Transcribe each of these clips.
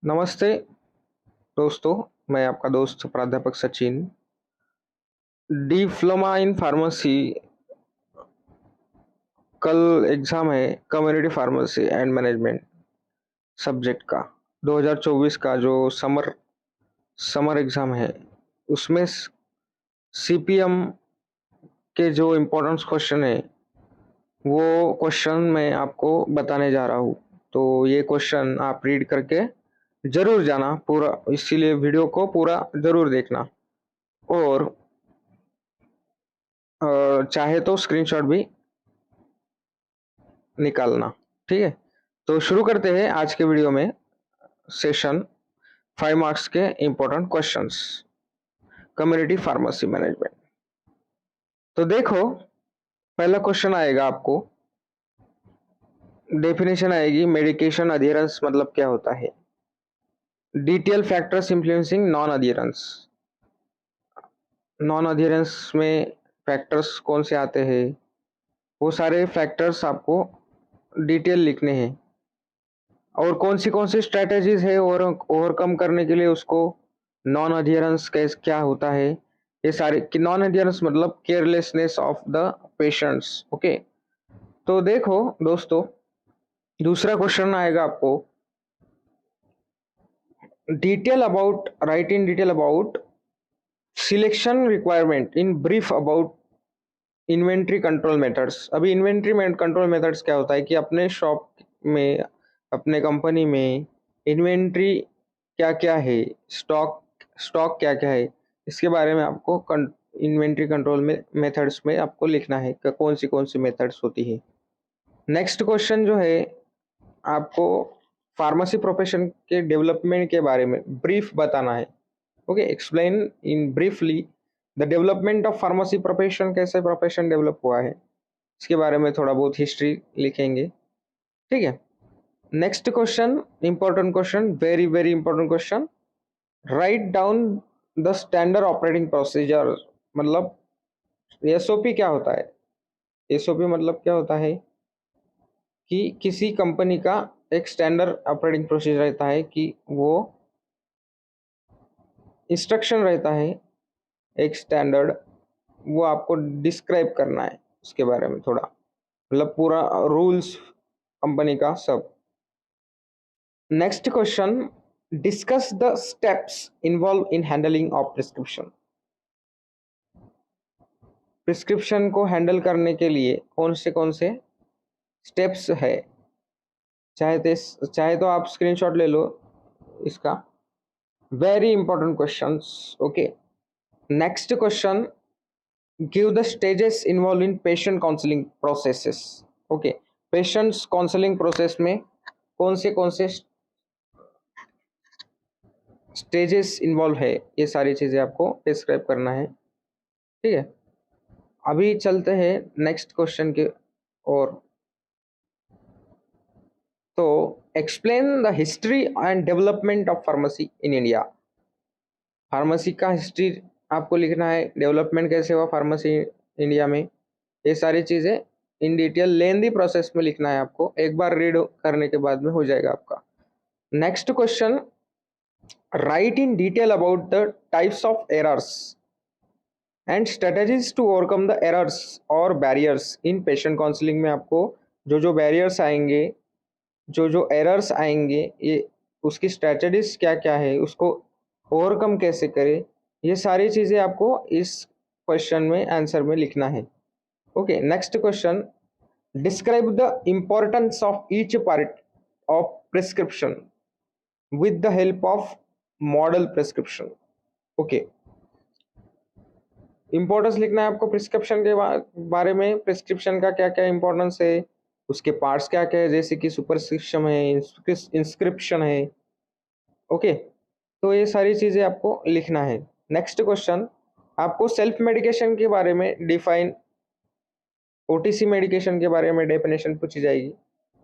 नमस्ते दोस्तों, मैं आपका दोस्त प्राध्यापक सचिन। डिप्लोमा इन फार्मेसी कल एग्ज़ाम है community pharmacy and management subject का 2024 का जो समर समर एग्ज़ाम है, उसमें सीपीएम के जो इम्पोर्टेंट क्वेश्चन है, वो क्वेश्चन मैं आपको बताने जा रहा हूँ। तो ये क्वेश्चन आप रीड करके ज़रूर जाना पूरा, इसीलिए वीडियो को पूरा ज़रूर देखना और चाहे तो स्क्रीनशॉट भी निकालना। ठीक है, तो शुरू करते हैं आज के वीडियो में सेशन 5 मार्क्स के important questions community pharmacy management. तो देखो, पहला क्वेश्चन आएगा आपको, डेफिनेशन आएगी मेडिकेशन अधेरेंस मतलब क्या होता है। Detail factors influencing non adherence. Non adherence में फैक्टर्स कौन से आते हैं, वो सारे फैक्टर्स आपको डिटेल लिखने हैं और कौन सी स्ट्रेटजीज है और ओवरकम करने के लिए उसको नॉन अडियरेंस कैस क्या होता है, ये सारे कि नॉन अडियरेंस मतलब carelessness of the patients. Okay, तो देखो दोस्तों, दूसरा क्वेश्चन आएगा आपको, detail about right in detail about selection requirement in brief about inventory control methods. अभी इन्वेंट्री कंट्रोल मेथड्स क्या होता है कि अपने शॉप में, अपने कंपनी में इन्वेंट्री क्या क्या है, स्टॉक स्टॉक क्या क्या है, इसके बारे में आपको इन्वेंट्री कंट्रोल में मेथड्स में आपको लिखना है कि कौन सी मेथड्स होती है। नेक्स्ट क्वेश्चन जो है, आपको फार्मेसी प्रोफेशन के डेवलपमेंट के बारे में ब्रीफ बताना है। Okay, explain in briefly the development of pharmacy profession, कैसे प्रोफेशन डेवलप हुआ है, इसके बारे में थोड़ा बहुत हिस्ट्री लिखेंगे। ठीक है, next question, important question, very very important question, write down the standard operating procedure. मतलब एसओपी क्या होता है। एसओपी मतलब क्या होता है कि किसी कंपनी का एक स्टैंडर्ड ऑपरेटिंग प्रोसीजर रहता है कि वो इंस्ट्रक्शन रहता है एक स्टैंडर्ड, वो आपको डिस्क्राइब करना है उसके बारे में थोड़ा, मतलब पूरा रूल्स कंपनी का सब। Next question, discuss the steps involve in handling of prescription. Prescription को हैंडल करने के लिए कौन से स्टेप्स है, चाहे तो आप स्क्रीनशॉट ले लो इसका। Very important questions. Okay, next question, give the stages involve in patient counselling processes. Okay, patients counselling process में कौन से स्टेजेस इन्वॉल्व है, ये सारी चीज़ें आपको डिस्क्राइब करना है। ठीक है, अभी चलते हैं नेक्स्ट क्वेश्चन के और। तो explain the history and development of pharmacy in India. Pharmacy का हिस्ट्री आपको लिखना है, डेवलपमेंट कैसे हुआ फार्मेसी इंडिया में, ये सारी चीज़ें इन डिटेल लेंदी प्रोसेस में लिखना है आपको, एक बार रीड करने के बाद में हो जाएगा आपका। Next question, write in detail about the types of errors and strategies to overcome the errors और बैरियर्स इन पेशेंट काउंसलिंग में आपको जो बैरियर्स आएंगे, जो एरर्स आएंगे, ये उसकी स्ट्रेटजीज क्या क्या है, उसको ओवरकम कैसे करें, ये सारी चीज़ें आपको इस क्वेश्चन में आंसर में लिखना है। Okay, next question, describe the importance of each part of prescription with the help of model prescription. Okay, importance लिखना है आपको प्रिस्क्रिप्शन के बारे में, प्रिस्क्रिप्शन का क्या क्या इम्पोर्टेंस है, उसके पार्ट्स क्या क्या है, जैसे कि सुपरस्क्रिप्शन है, इंस्क्रिप्शन है। ओके, तो ये सारी चीज़ें आपको लिखना है। नेक्स्ट क्वेश्चन, आपको सेल्फ मेडिकेशन के बारे में डिफाइन, ओटीसी मेडिकेशन के बारे में डेफिनेशन पूछी जाएगी,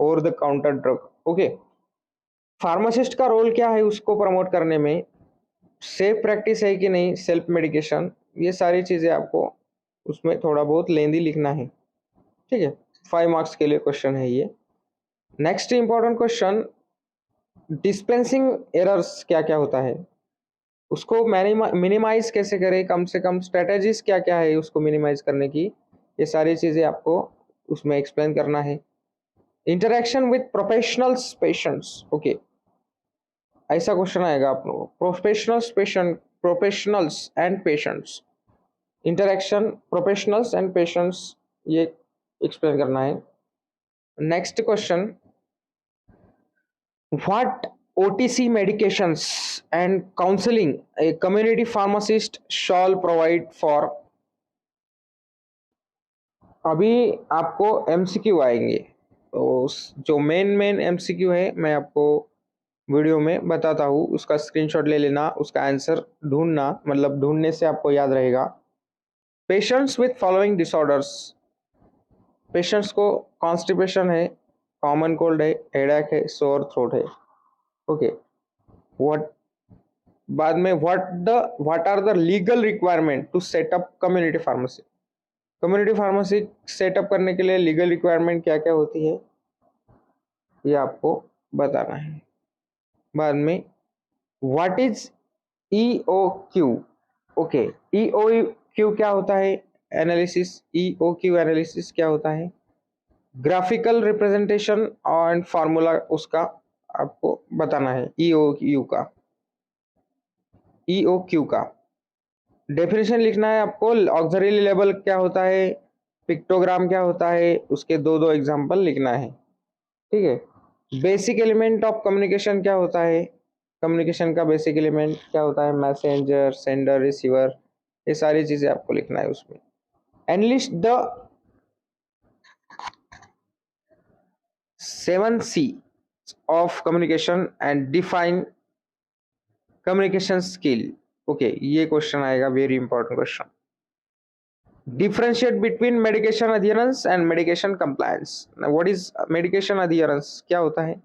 over the counter drug. Okay, pharmacist का रोल क्या है उसको प्रमोट करने में, सेफ प्रैक्टिस है कि नहीं सेल्फ मेडिकेशन, ये सारी चीज़ें आपको उसमें थोड़ा बहुत लेंदी लिखना है। ठीक है, 5 मार्क्स के लिए क्वेश्चन है ये। Next important question, dispensing errors क्या क्या होता है, उसको मिनिमाइज कैसे करें, कम से कम स्ट्रेटेजीज क्या क्या है उसको मिनिमाइज करने की, ये सारी चीज़ें आपको उसमें एक्सप्लेन करना है। Interaction with professionals patients, okay, ऐसा क्वेश्चन आएगा आप लोगों को, professionals and patients, interaction professionals and patients, ये एक्सप्लेन करना है। Next question, what OTC medications and counseling a community pharmacist shall provide for। अभी आपको MCQ आएंगे, तो जो मेन MCQ है मैं आपको वीडियो में बताता हूँ, उसका स्क्रीनशॉट ले लेना, उसका आंसर ढूंढना, मतलब ढूंढने से आपको याद रहेगा। Patients with following disorders, patients को कॉन्स्टिपेशन है, कॉमन कोल्ड है, हेडेक है, सोर थ्रोट है, ओके। व्हाट बाद में what are the legal requirement to set up community pharmacy, community pharmacy set up करने के लिए लीगल रिक्वायरमेंट क्या क्या होती है ये आपको बताना है। बाद में what is EOQ, okay, EOQ क्या होता है, एनालिसिस, EOQ एनालिसिस क्या होता है, ग्राफिकल रिप्रेजेंटेशन एंड फार्मूला उसका आपको बताना है। EOQ का डेफिनेशन लिखना है आपको, ऑक्सिलरी लेवल क्या होता है, पिक्टोग्राम क्या होता है, उसके दो एग्जांपल लिखना है, ठीक है। बेसिक एलिमेंट ऑफ कम्युनिकेशन क्या होता है, कम्युनिकेशन का बेसिक एलिमेंट क्या होता है, मैसेंजर, सेंडर, रिसीवर, ये सारी चीजें आपको लिखना है उसमें। Enlist the 7C of communication and define communication skill, okay, ये क्वेश्चन आएगा, very important question. Differentiate between medication adherence and medication compliance, what is medication adherence, क्या होता है,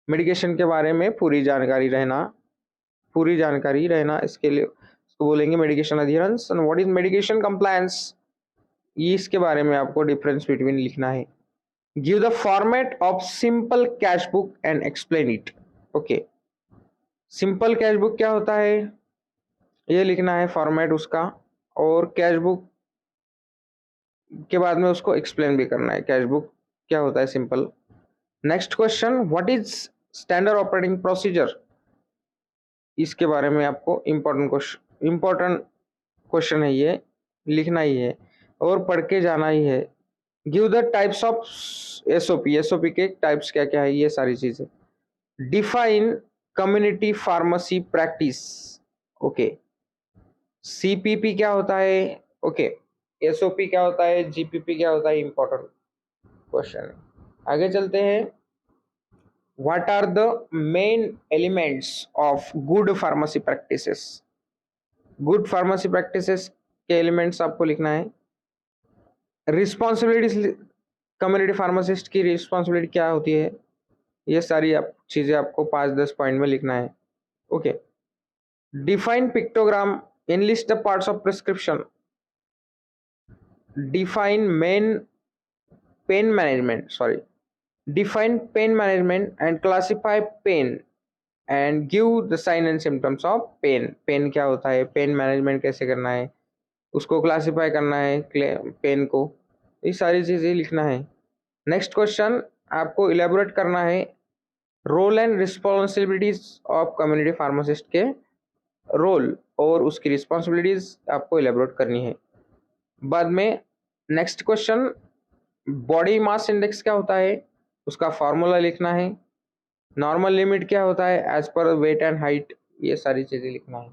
मेडिकेशन के बारे में पूरी जानकारी रहना, इसके लिए इसको बोलेंगे medication adherence. And what is medication compliance, ये इसके बारे में आपको डिफरेंस बिटवीन लिखना है। Give the format of simple cash book and explain it, okay, simple cash book क्या होता है ये लिखना है फॉर्मेट उसका, और कैश बुक के बाद में उसको एक्सप्लेन भी करना है, कैश बुक क्या होता है simple. Next question, what is standard operating procedure, इसके बारे में आपको इम्पोर्टेंट क्वेश्चन है, ये लिखना ही है और पढ़ के जाना ही है। Give the types of SOP के टाइप्स क्या क्या है, ये सारी चीजें। Define community pharmacy practice, okay, CPP क्या होता है, ओके, SOP क्या होता है, GPP क्या होता है, इंपॉर्टेंट क्वेश्चन है। आगे चलते हैं। What are the main elements of good pharmacy practices, good pharmacy practices के एलिमेंट्स आपको लिखना है। रिस्पॉन्सिबिलिटीज, कम्युनिटी फार्मासिस्ट की रिस्पॉन्सिबिलिटी क्या होती है, ये सारी चीजें आपको 5-10 पॉइंट में लिखना है, okay. Define pictogram, enlist the parts of prescription, define pain management, sorry, define pain management and classify pain and give the sign and symptoms of pain, pain क्या होता है, पेन मैनेजमेंट कैसे करना है, उसको क्लासिफाई करना है पेन को, ये सारी चीजें लिखना है। नेक्स्ट क्वेश्चन, आपको इलेबोरेट करना है role and responsibilities of community pharmacist के रोल और उसकी रिस्पॉन्सिबिलिटीज आपको इलेबोरेट करनी है। बाद में next question, body mass index क्या होता है, उसका फॉर्मूला लिखना है। नॉर्मल लिमिट क्या होता है as per wait and height, ये सारी चीजें लिखना है।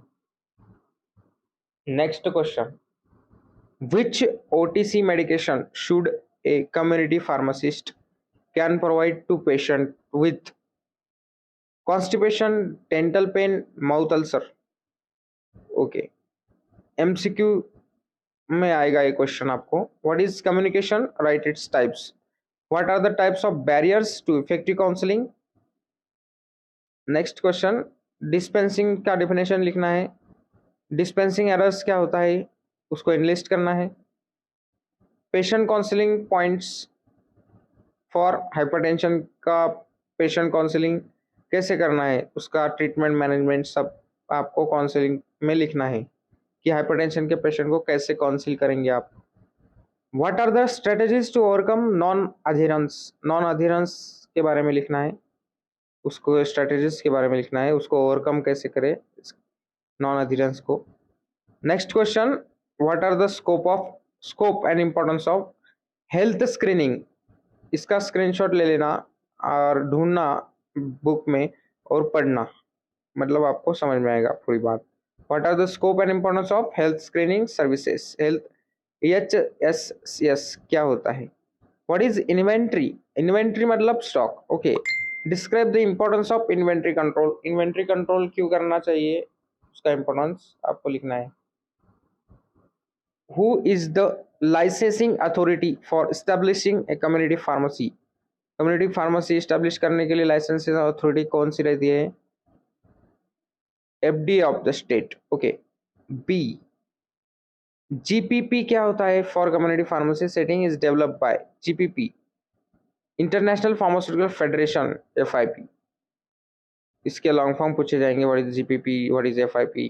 Next question, which OTC medication should a community pharmacist can provide to patient with constipation, dental pain, mouth ulcer, okay. MCQ में आएगा ये क्वेश्चन आपको। What is communication, write its types, what are the types of barriers to effective counselling. Next question, dispensing का definition लिखना है। Dispensing errors क्या होता है उसको इनलिस्ट करना है। Patient counselling points for hypertension का पेशेंट काउंसलिंग कैसे करना है, उसका ट्रीटमेंट मैनेजमेंट सब आपको काउंसलिंग में लिखना है कि हाइपरटेंशन के पेशेंट को कैसे काउंसिल करेंगे आप। What are the strategies to overcome non adherence के बारे में लिखना है, उसको स्ट्रेटजीज के बारे में लिखना है, उसको ओवरकम कैसे करें नॉन अधेरेंस को। Next question, what are the scope and importance of health screening. इसका स्क्रीनशॉट ले लेना और ढूंढना बुक में और पढ़ना, मतलब आपको समझ में आएगा पूरी बात। What are the scope and importance of health screening services, health HSS क्या होता है। व्हाट इज इन्वेंट्री, इन्वेंट्री मतलब stock. Okay, describe the importance of inventory control, inventory control क्यों करना चाहिए, उसका इम्पोर्टेंस आपको लिखना है। Who is the licensing authority for establishing a community pharmacy, community pharmacy establish करने के लिए लाइसेंसिंग अथॉरिटी कौन सी रहती है, FDA of the state. Okay, B GPP क्या होता है, for community pharmacy setting is developed by GPP, international pharmaceutical federation, FIP। इसके लॉन्ग फॉर्म पूछे जाएंगे, what is GPP, what is FIP।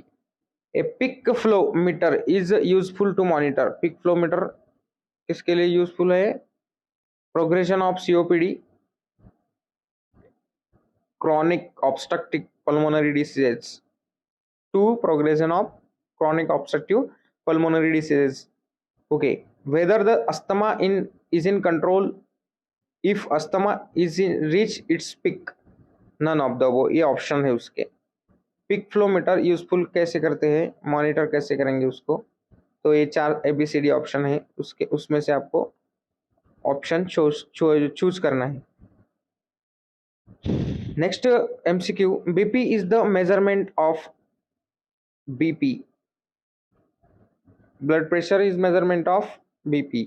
A peak flow meter is useful to monitor, peak flow meter किसके लिए useful है, progression of COPD, chronic obstructive pulmonary disease, to progression of chronic obstructive pulmonary disease। Okay, whether the asthma is in control, if asthma is in reach its peak, none of the वो ये option है उसके। Pick flow metre useful कैसे करते हैं, monitor कैसे करेंगे उसको, तो ये 4 ABCD ऑप्शन है, उसके उसमें से आपको ऑप्शन चूज करना है। Next MCQ, BP is the measurement of BP, blood pressure is measurement of BP,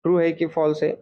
true है कि फॉल्स है।